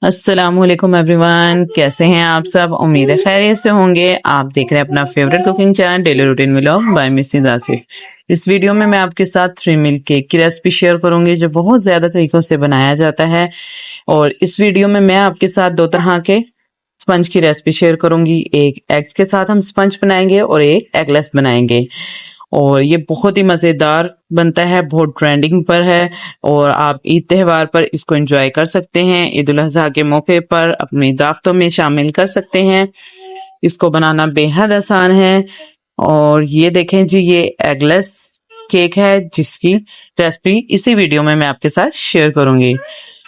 अस्सलामुअलैकुम एवरीवन, कैसे हैं आप सब। उम्मीद है खैरियत से होंगे। आप देख रहे हैं अपना favourite cooking channel daily routine vlog by Mrs Asif. इस वीडियो में मैं आपके साथ 3 मिल्क केक की रेसिपी शेयर करूंगी जो बहुत ज़्यादा तरीकों से बनाया जाता है। और इस वीडियो में मैं आपके साथ 2 तरह के स्पंज की रेसिपी शेयर करूंगी। एक एग्स के साथ हम स्पंज बनाएंगे और एक एगलेस बनाएंगे। और ये बहुत ही मज़ेदार बनता है, बहुत ट्रेंडिंग पर है और आप ईद त्योहार पर इसको एंजॉय कर सकते हैं। ईद उल अज़हा के मौके पर अपनी दावतों में शामिल कर सकते हैं। इसको बनाना बेहद आसान है। और ये देखें जी, ये एगलेस केक है जिसकी रेसिपी इसी वीडियो में मैं आपके साथ शेयर करूंगी।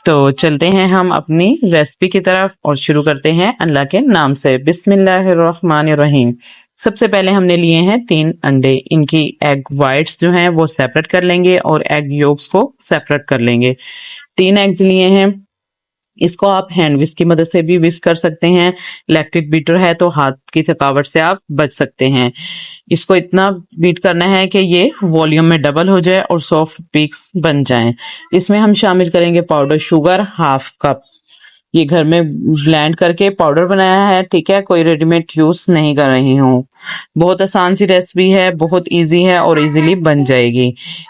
तो चलते हैं हम अपनी रेसिपी की तरफ और शुरू करते हैं अल्लाह के नाम से। बिस्मिल्लाहिर्रहमानिर्रहीम। सबसे पहले हमने लिए हैं 3 अंडे। इनकी एग वाइट्स जो हैं वो सेपरेट कर लेंगे और एग योक्स को सेपरेट कर लेंगे। 3 एग्स लिए हैं। इसको आप हैंड विस्क की मदद से भी विस्क कर सकते हैं। इलेक्ट्रिक बीटर है तो हाथ की थकावट से आप बच सकते हैं। इसको इतना बीट करना है कि ये वॉल्यूम में डबल हो जाए और सॉफ्ट पीक्स बन जाएं। इसमें हम शामिल करेंगे पाउडर शुगर हाफ कप। ये घर में ब्लेंड करके पाउडर बनाया है, ठीक है, कोई रेडीमेड यूज नहीं कर रही हूँ। बहुत आसान सी रेसिपी है, बहुत इजी है और इजीली बन जाएगी।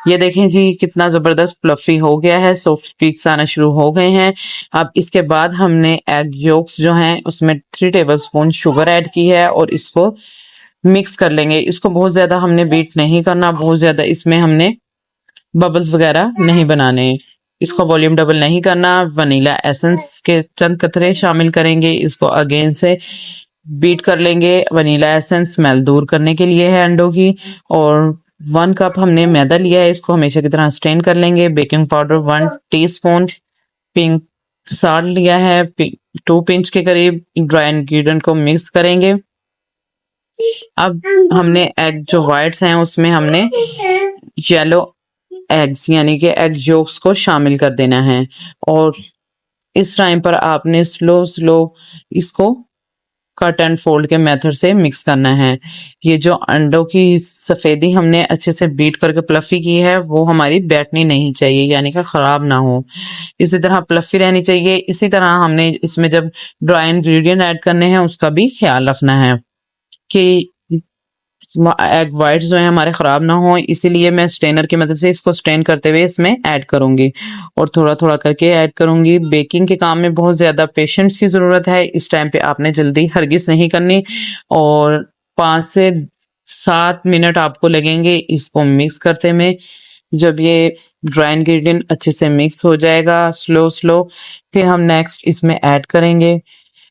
ये देखें जी कितना जबरदस्त फ्लफी हो गया है, सॉफ्ट पीक्स आना शुरू हो गए हैं। अब इसके बाद हमने एग योक्स जो हैं उसमें 3 टेबलस्पून शुगर ऐड की है और इसको मिक्स कर लेंगे। इसको बहुत ज्यादा हमने बीट नहीं करना, बहुत ज्यादा इसमें हमने बबल्स वगैरह नहीं बनाने। इसको वॉल्यूम डबल नहीं करना। वनीला एसेंस के चंद कतरे शामिल करेंगे। इसको अगेन से बीट कर लेंगे। वनीला एसेंस स्मेल दूर करने के लिए है अंडों की। और 1 कप हमने मैदा लिया है, इसको हमेशा की तरह स्ट्रेन कर लेंगे। Baking powder 1 teaspoon, pink salt लिया है 2 पिंच के करीब। ड्राई इंग्रेडिएंट को मिक्स करेंगे। अब हमने एग जो व्हाइट्स हैं उसमें हमने येलो एग्स यानी कि एग योक्स को शामिल कर देना है। और इस टाइम पर आपने स्लो स्लो इसको कट एंड फोल्ड के मेथड से मिक्स करना है। ये जो अंडों की सफेदी हमने अच्छे से बीट करके प्लफी की है वो हमारी बैठनी नहीं चाहिए, यानी कि खराब ना हो। इसी तरह प्लफी रहनी चाहिए। इसी तरह हमने इसमें जब ड्राई इंग्रेडिएंट ऐड करने हैं उसका भी ख्याल रखना है कि एग वाइट्स जो है हमारे खराब ना हो। इसीलिए मैं स्ट्रेनर की मदद से इसको स्ट्रेन करते हुए इसमें ऐड करूंगी और थोड़ा थोड़ा करके ऐड करूंगी। बेकिंग के काम में बहुत ज्यादा पेशेंस की जरूरत है। इस टाइम पे आपने जल्दी हरगिज नहीं करनी और 5 से 7 मिनट आपको लगेंगे इसको मिक्स करते में। जब ये ड्राई इंग्रेडिएंट अच्छे से मिक्स हो जाएगा स्लो स्लो, फिर हम नेक्स्ट इसमें ऐड करेंगे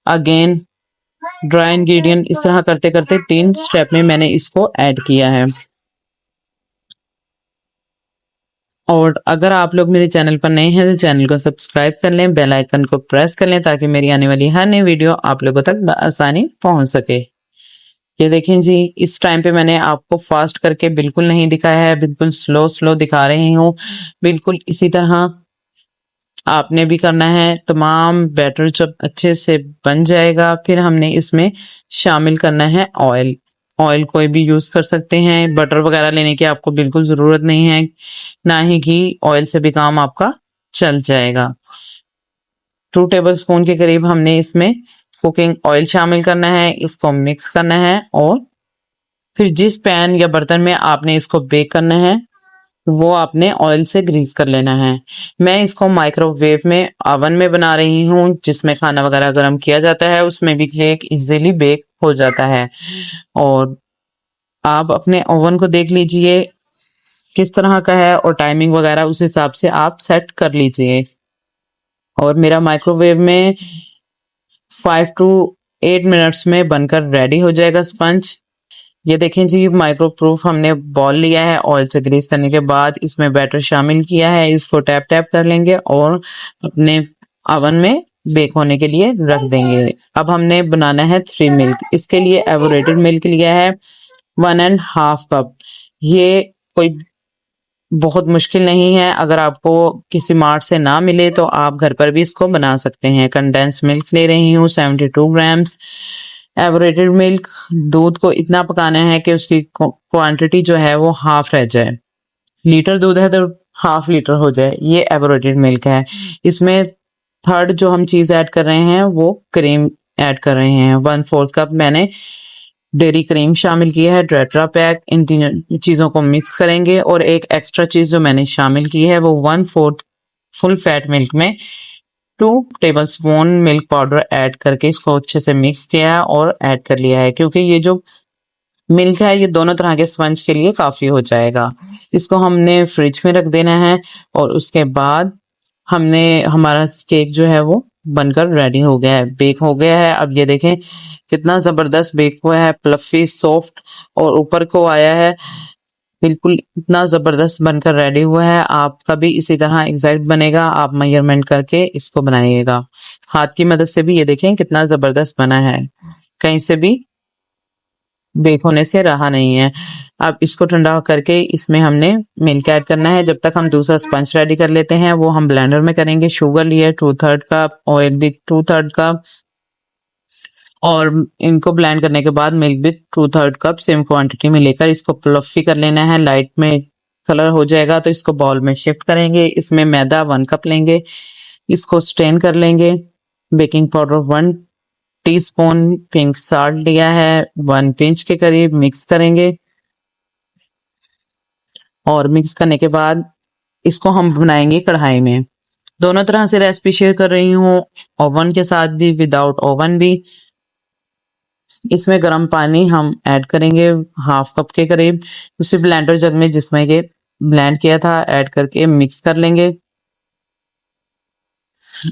अगेन ड्राई इंग्रेडिएंट। इस तरह करते करते 3 स्टेप में मैंने इसको ऐड किया है। और अगर आप लोग मेरे चैनल पर नए हैं तो चैनल को सब्सक्राइब कर लें, बेल आइकन को प्रेस कर लें ताकि मेरी आने वाली हर नई वीडियो आप लोगों तक आसानी पहुंच सके। ये देखें जी, इस टाइम पे मैंने आपको फास्ट करके बिल्कुल नहीं दिखाया है, बिल्कुल स्लो स्लो दिखा रही हूँ। बिल्कुल इसी तरह आपने भी करना है। तमाम बैटर जब अच्छे से बन जाएगा फिर हमने इसमें शामिल करना है ऑयल। ऑयल कोई भी यूज कर सकते हैं, बटर वगैरह लेने की आपको बिल्कुल जरूरत नहीं है, ना ही घी। ऑयल से भी काम आपका चल जाएगा। 2 टेबलस्पून के करीब हमने इसमें कुकिंग ऑयल शामिल करना है। इसको मिक्स करना है और फिर जिस पैन या बर्तन में आपने इसको बेक करना है वो आपने ऑयल से ग्रीस कर लेना है। मैं इसको माइक्रोवेव में ओवन में बना रही हूँ जिसमें खाना वगैरह गर्म किया जाता है, उसमें भी केक इजीली बेक हो जाता है। और आप अपने ओवन को देख लीजिए किस तरह का है और टाइमिंग वगैरह उस हिसाब से आप सेट कर लीजिए। और मेरा माइक्रोवेव में 5 to 8 मिनट्स में बनकर रेडी हो जाएगा स्पंज। ये देखें जी, माइक्रो प्रूफ हमने बॉल लिया है। ऑयल से ग्रीस करने के बाद इसमें बैटर शामिल किया है। इसको टैप टैप कर लेंगे और अपने ओवन में बेक होने के लिए रख देंगे। अब हमने बनाना है 3 मिल्क। इसके लिए एवोरेटेड मिल्क लिया है 1.5 कप। ये कोई बहुत मुश्किल नहीं है। अगर आपको किसी मार्ट से ना मिले तो आप घर पर भी इसको बना सकते हैं। कंडेंस मिल्क ले रही हूँ 72 ग्राम्स। एवरेटेड मिल्क, दूध को इतना पकाना है कि उसकी क्वांटिटी जो है वो हाफ रह जाए। लीटर दूध है तो हाफ लीटर हो जाए। ये एवरेटेड मिल्क है। इसमें थर्ड जो हम चीज ऐड कर रहे हैं वो क्रीम ऐड कर रहे हैं। 1/4 कप मैंने डेयरी क्रीम शामिल किया है, टेट्रा पैक। इन तीनों चीजों को मिक्स करेंगे और एक एक्स्ट्रा चीज जो मैंने शामिल की है वो 1/4 फुल फैट मिल्क में 2 टेबलस्पून मिल्क पाउडर ऐड करके इसको अच्छे से मिक्स किया है और ऐड कर लिया है, क्योंकि ये जो मिल्क है ये दोनों तरह के स्पंज के लिए काफी हो जाएगा। इसको हमने फ्रिज में रख देना है और उसके बाद हमने हमारा केक जो है वो बनकर रेडी हो गया है, बेक हो गया है। अब ये देखें कितना जबरदस्त बेक हुआ है, फ्लफी सॉफ्ट और ऊपर को आया है, बिल्कुल इतना जबरदस्त बनकर रेडी हुआ है। आपका भी इसी तरह एग्जैक्ट बनेगा, आप मेजरमेंट करके इसको बनाइएगा। हाथ की मदद से भी ये देखें कितना जबरदस्त बना है, कहीं से भी बेक होने से रहा नहीं है। अब इसको ठंडा करके इसमें हमने मिल्क ऐड करना है। जब तक हम दूसरा स्पंज रेडी कर लेते हैं वो हम ब्लेंडर में करेंगे। शुगर लिए 2/3 कप, ऑयल भी 2/3 कप और इनको ब्लेंड करने के बाद मिल्क भी 2/3 कप सेम क्वांटिटी में लेकर इसको फ्लफी कर लेना है। लाइट में कलर हो जाएगा तो इसको बाउल में शिफ्ट करेंगे। इसमें मैदा 1 कप लेंगे, इसको स्ट्रेन कर लेंगे। Baking powder 1 teaspoon, pink salt लिया है 1 पिंच के करीब, मिक्स करेंगे। और मिक्स करने के बाद इसको हम बनाएंगे कढ़ाई में। दोनों तरह से रेसिपी शेयर कर रही हूँ, ओवन के साथ भी, विदाउट ओवन भी। इसमें गर्म पानी हम ऐड करेंगे 1/2 कप के करीब, उसी ब्लेंडर जग में जिसमें ये ब्लेंड किया था ऐड करके मिक्स कर लेंगे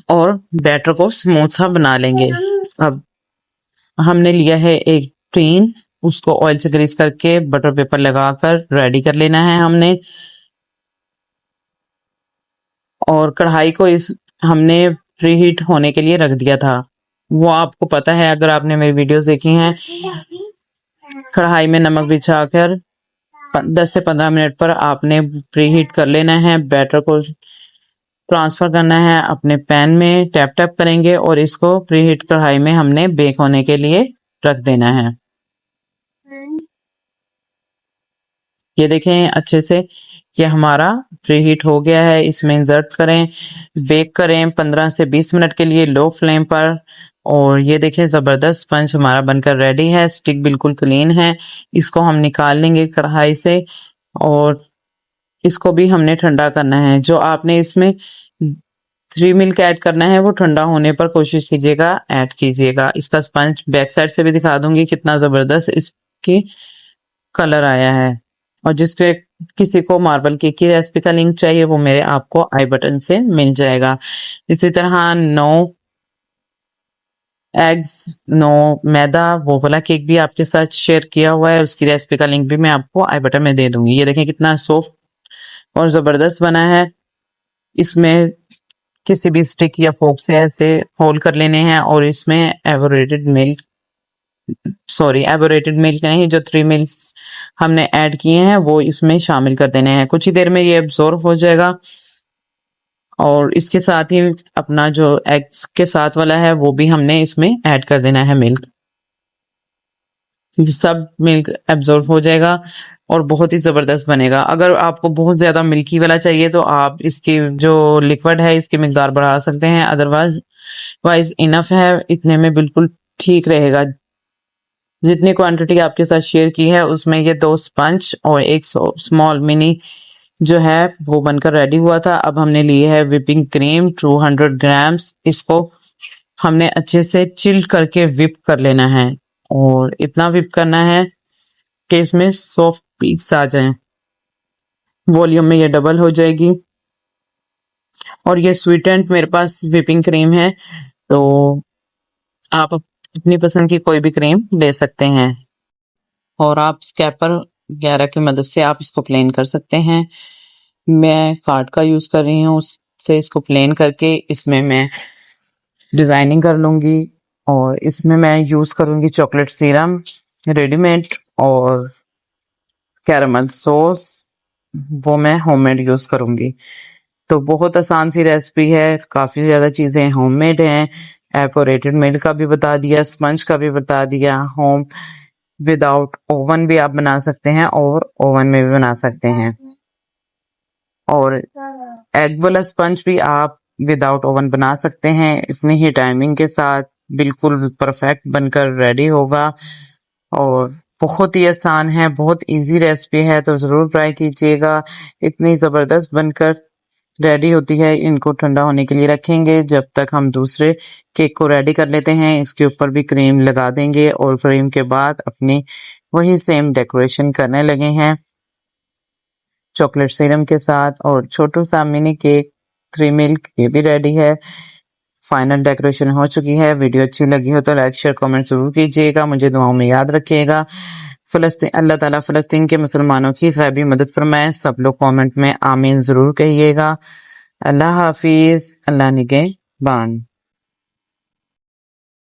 और बैटर को स्मूथ सा बना लेंगे। अब हमने लिया है एक टीन, उसको ऑयल से ग्रीस करके बटर पेपर लगाकर रेडी कर लेना है हमने। और कढ़ाई को इस हमने प्रीहीट होने के लिए रख दिया था, वो आपको पता है अगर आपने मेरी वीडियोस देखी हैं। कढ़ाई में नमक बिछाकर 10 से 15 मिनट पर आपने प्रीहीट कर लेना है। बैटर को ट्रांसफर करना है अपने पैन में, टैप टैप करेंगे और इसको प्रीहीट कढ़ाई में हमने बेक होने के लिए रख देना है। ये देखें अच्छे से ये हमारा प्रीहीट हो गया है। इसमें इंसर्ट करें, बेक करें 15 से 20 मिनट के लिए लो फ्लेम पर। और ये देखें जबरदस्त स्पंज हमारा बनकर रेडी है, स्टिक बिल्कुल क्लीन है। इसको हम निकाल लेंगे कढ़ाई से और इसको भी हमने ठंडा करना है। जो आपने इसमें 3 मिल्क ऐड करना है वो ठंडा होने पर कोशिश कीजिएगा ऐड कीजिएगा। इसका स्पंज बैक साइड से भी दिखा दूंगी कितना जबरदस्त इसकी कलर आया है। और जिसके किसी को मार्बल केक की रेसिपी का लिंक चाहिए वो मेरे आपको आई बटन से मिल जाएगा। इसी तरह 9 एग्स, 9 मैदा, वो वाला केक भी आपके साथ शेयर किया हुआ है, उसकी रेसिपी का लिंक भी मैं आपको आई बटन में दे दूंगी। ये देखें कितना सॉफ्ट और जबरदस्त बना है। इसमें किसी भी स्टिक या फोक से ऐसे होल कर लेने हैं और इसमें एवोरेटेड मिल्क नहीं, जो 3 मिल्क हमने ऐड किए हैं वो इसमें शामिल कर देने हैं। कुछ ही देर में ये एब्जॉर्ब हो जाएगा और इसके साथ ही अपना जो एग्स के साथ वाला है वो भी हमने इसमें ऐड कर देना है मिल्क। सब मिल्क एब्जॉर्ब हो जाएगा और बहुत ही जबरदस्त बनेगा। अगर आपको बहुत ज्यादा मिल्की वाला चाहिए तो आप इसकी जो लिक्विड है इसकी मिकदार बढ़ा सकते हैं, अदरवाइज वाइज इनफ है, इतने में बिल्कुल ठीक रहेगा। जितनी क्वांटिटी आपके साथ शेयर की है उसमें ये 2 स्पंज और एक स्मॉल मिनी जो है वो बनकर रेडी हुआ था। अब हमने ली है विपिंग क्रीम 200 ग्राम्स, इसको हमने अच्छे से चिल्ड करके विप कर लेना है और इतना विप करना है कि इसमें सॉफ्ट पीक्स आ जाएं। वॉल्यूम में ये डबल हो जाएगी। और ये स्वीटेंड मेरे पास विपिंग क्रीम है, तो आप अपनी पसंद की कोई भी क्रीम ले सकते हैं और आप स्कैपर वगैरह की मदद से आप इसको प्लेन कर सकते हैं। मैं कार्ड का यूज कर रही हूँ, उससे इसको प्लेन करके इसमें मैं डिजाइनिंग कर लूंगी और इसमें मैं यूज करूंगी चॉकलेट सीरम रेडीमेड और कैरामल सॉस, वो मैं होममेड यूज करूंगी। तो बहुत आसान सी रेसिपी है, काफी ज्यादा चीजें होममेड हैं। एपोरेटेड मिल्क का भी बता दिया, स्पंज का भी बता दिया। होम विदाउट ओवन भी आप बना सकते हैं और ओवन में भी बना सकते हैं। और एग वाला स्पंज भी आप विदाउट ओवन बना सकते हैं। इतनी ही टाइमिंग के साथ बिल्कुल परफेक्ट बनकर रेडी होगा और बहुत ही आसान है, बहुत इजी रेसिपी है, तो ज़रूर ट्राई कीजिएगा। इतनी ज़बरदस्त बनकर रेडी होती है। इनको ठंडा होने के लिए रखेंगे जब तक हम दूसरे केक को रेडी कर लेते हैं। इसके ऊपर भी क्रीम लगा देंगे और क्रीम के बाद अपनी वही सेम डेकोरेशन करने लगे हैं चॉकलेट सिरम के साथ। और छोटू सा मिनी केक 3 मिल्क ये भी रेडी है। फाइनल डेकोरेशन हो चुकी है। वीडियो अच्छी लगी हो तो लाइक शेयर कमेंट जरूर कीजिएगा। मुझे दुआओं में याद रखिएगा। फ़लस्तीन, अल्लाह ताला फ़लस्तीन के मुसलमानों की ग़ैबी मदद फरमाए। सब लोग कमेंट में आमीन ज़रूर कहिएगा। अल्लाह हाफिज़। अल्लाह निगहबान।